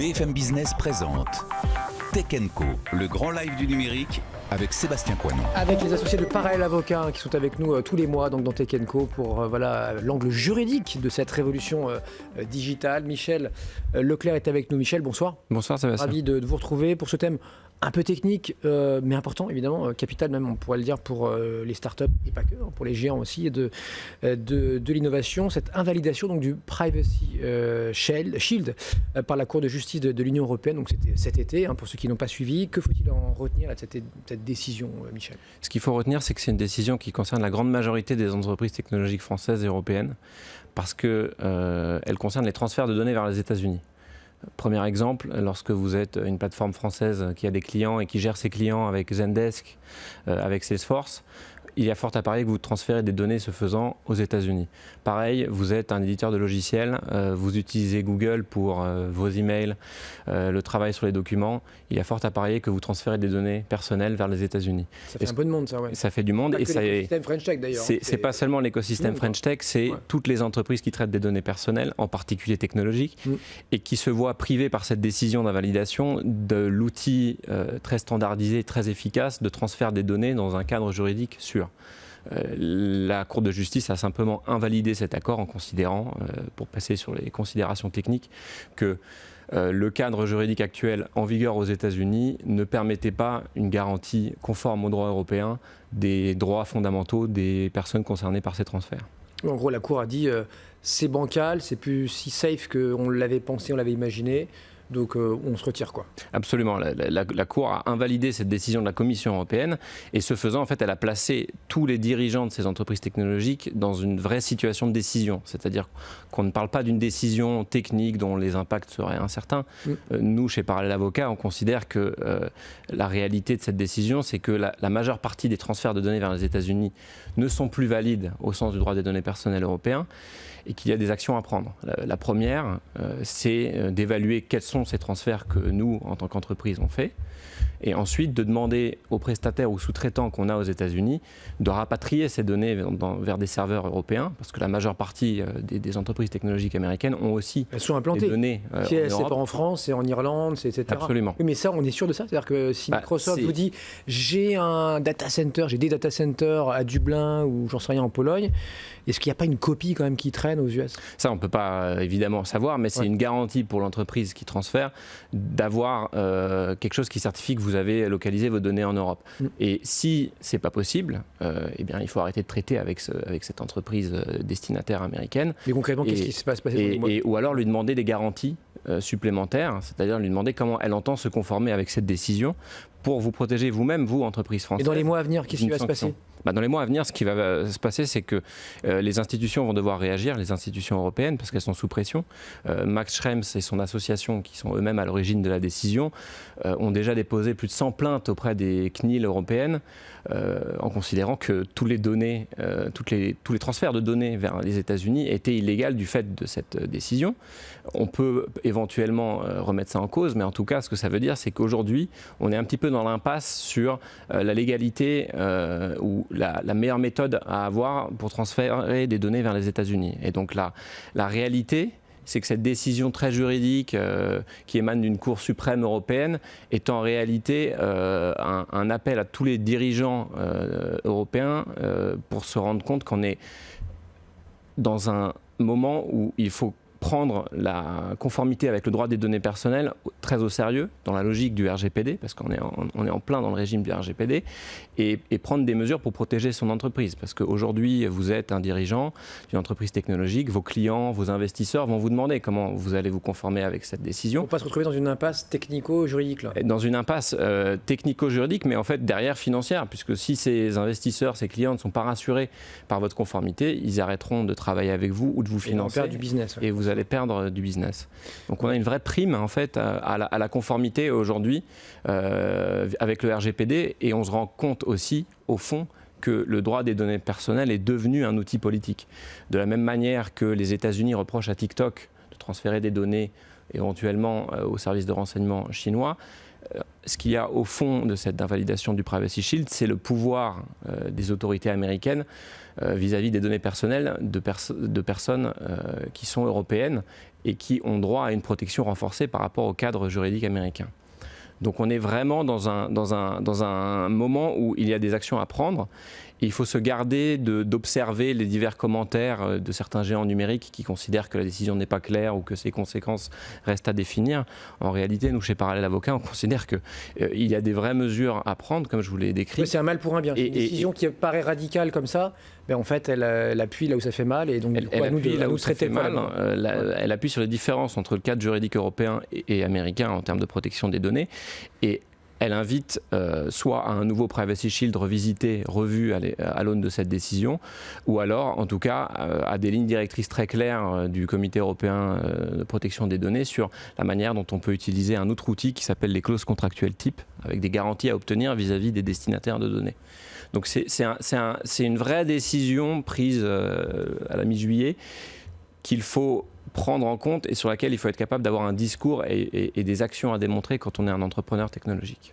BFM Business présente Tech & Co, le grand live du numérique avec Sébastien Coinon. Avec les associés de Parallèle Avocat qui sont avec nous tous les mois donc dans Tech & Co pour l'angle juridique de cette révolution digitale. Michel Leclerc est avec nous. Michel, bonsoir. Bonsoir Sébastien. Ravi de vous retrouver pour ce thème un peu technique, mais important évidemment, capital même on pourrait le dire pour les startups et pas que, pour les géants aussi de l'innovation. Cette invalidation donc, du Privacy Shield par la Cour de justice de l'Union européenne, donc c'était cet été, pour ceux qui n'ont pas suivi. Que faut-il en retenir de cette décision, Michel ? Ce qu'il faut retenir, c'est que c'est une décision qui concerne la grande majorité des entreprises technologiques françaises et européennes, parce qu'elle concerne les transferts de données vers les États-Unis. Premier exemple, lorsque vous êtes une plateforme française qui a des clients et qui gère ses clients avec Zendesk, avec Salesforce, il y a fort à parier que vous transférez des données ce faisant aux États-Unis. Pareil, vous êtes un éditeur de logiciels, vous utilisez Google pour vos emails, le travail sur les documents. Il y a fort à parier que vous transférez des données personnelles vers les États-Unis. Ça fait un peu de monde, ça, ouais. Ça fait du monde. Pas que l'écosystème French Tech, d'ailleurs. C'est pas seulement l'écosystème French Tech, c'est toutes les entreprises qui traitent des données personnelles, en particulier technologiques, et qui se voient privées par cette décision d'invalidation de l'outil très standardisé, très efficace de transfert des données dans un cadre juridique sûr. La Cour de justice a simplement invalidé cet accord en considérant, pour passer sur les considérations techniques, que le cadre juridique actuel en vigueur aux États-Unis ne permettait pas une garantie conforme au droit européen des droits fondamentaux des personnes concernées par ces transferts. En gros, la Cour a dit c'est bancal, c'est plus si safe qu'on l'avait pensé, on l'avait imaginé. Donc on se retire quoi. Absolument. La Cour a invalidé cette décision de la Commission européenne et ce faisant, en fait, elle a placé tous les dirigeants de ces entreprises technologiques dans une vraie situation de décision. C'est-à-dire qu'on ne parle pas d'une décision technique dont les impacts seraient incertains. Nous, chez Parallèle Avocat, on considère que la réalité de cette décision, c'est que la majeure partie des transferts de données vers les États-Unis ne sont plus valides au sens du droit des données personnelles européen et qu'il y a des actions à prendre. La première, c'est d'évaluer quels sont ces transferts que nous, en tant qu'entreprise, on fait, et ensuite de demander aux prestataires ou sous-traitants qu'on a aux États-Unis de rapatrier ces données vers des serveurs européens, parce que la majeure partie des entreprises technologiques américaines ont aussi elles sont implantées. Des données c'est pas en France, c'est en Irlande, etc. Absolument. Oui, mais ça, on est sûr de ça. C'est-à-dire que si Microsoft vous dit j'ai un data center, j'ai des data centers à Dublin ou j'en sais rien en Pologne, est-ce qu'il n'y a pas une copie quand même qui traîne aux US ? Ça, on ne peut pas évidemment savoir, mais c'est une garantie pour l'entreprise qui transfère d'avoir quelque chose qui certifie que vous avez localisé vos données en Europe. Et si ce n'est pas possible, eh bien, il faut arrêter de traiter avec cette entreprise destinataire américaine. Mais concrètement, qu'est-ce qui se passe ou alors lui demander des garanties supplémentaires, c'est-à-dire lui demander comment elle entend se conformer avec cette décision pour vous protéger vous-même, vous, entreprise française. Et dans les mois à venir, qu'est-ce qui va se passer ? Dans les mois à venir, ce qui va se passer, c'est que les institutions vont devoir réagir, les institutions européennes, parce qu'elles sont sous pression. Max Schrems et son association, qui sont eux-mêmes à l'origine de la décision, ont déjà déposé plus de 100 plaintes auprès des CNIL européennes, en considérant que tous les transferts de données vers les États-Unis étaient illégaux du fait de cette décision. On peut éventuellement remettre ça en cause, mais en tout cas, ce que ça veut dire, c'est qu'aujourd'hui, on est un petit peu dans l'impasse sur la légalité ou la meilleure méthode à avoir pour transférer des données vers les États-Unis. Et donc la réalité, c'est que cette décision très juridique qui émane d'une Cour suprême européenne est en réalité un appel à tous les dirigeants européens pour se rendre compte qu'on est dans un moment où il faut prendre la conformité avec le droit des données personnelles très au sérieux, dans la logique du RGPD, parce qu'on est en plein dans le régime du RGPD, et prendre des mesures pour protéger son entreprise. Parce qu'aujourd'hui, vous êtes un dirigeant d'une entreprise technologique, vos clients, vos investisseurs vont vous demander comment vous allez vous conformer avec cette décision. On ne peut pas se retrouver dans une impasse technico-juridique là. Dans une impasse technico-juridique, mais en fait derrière financière, puisque si ces investisseurs, ces clients ne sont pas rassurés par votre conformité, ils arrêteront de travailler avec vous ou de vous financer. Et on perd du business. Et vous allez perdre du business. Donc on a une vraie prime en fait à la conformité aujourd'hui avec le RGPD, et on se rend compte aussi au fond que le droit des données personnelles est devenu un outil politique. De la même manière que les États-Unis reprochent à TikTok de transférer des données éventuellement aux services de renseignement chinois, Ce qu'il y a au fond de cette invalidation du Privacy Shield, c'est le pouvoir des autorités américaines vis-à-vis des données personnelles de personnes qui sont européennes et qui ont droit à une protection renforcée par rapport au cadre juridique américain. Donc on est vraiment dans un moment où il y a des actions à prendre. Et il faut se garder d'observer les divers commentaires de certains géants numériques qui considèrent que la décision n'est pas claire ou que ses conséquences restent à définir. En réalité, nous, chez Parallèle Avocat, on considère qu'il y a des vraies mesures à prendre, comme je vous l'ai décrit. Oui, c'est un mal pour un bien. Une décision qui paraît radicale comme ça, ben en fait, elle appuie là où ça fait mal. Et donc, elle appuie là où ça fait mal. Elle appuie sur les différences entre le cadre juridique européen et américain en termes de protection des données. Et elle invite soit à un nouveau Privacy Shield revisité, revu à l'aune de cette décision, ou alors, en tout cas, à des lignes directrices très claires du Comité européen de protection des données sur la manière dont on peut utiliser un autre outil qui s'appelle les clauses contractuelles type, avec des garanties à obtenir vis-à-vis des destinataires de données. Donc c'est une vraie décision prise à la mi-juillet qu'il faut prendre en compte et sur laquelle il faut être capable d'avoir un discours et des actions à démontrer quand on est un entrepreneur technologique.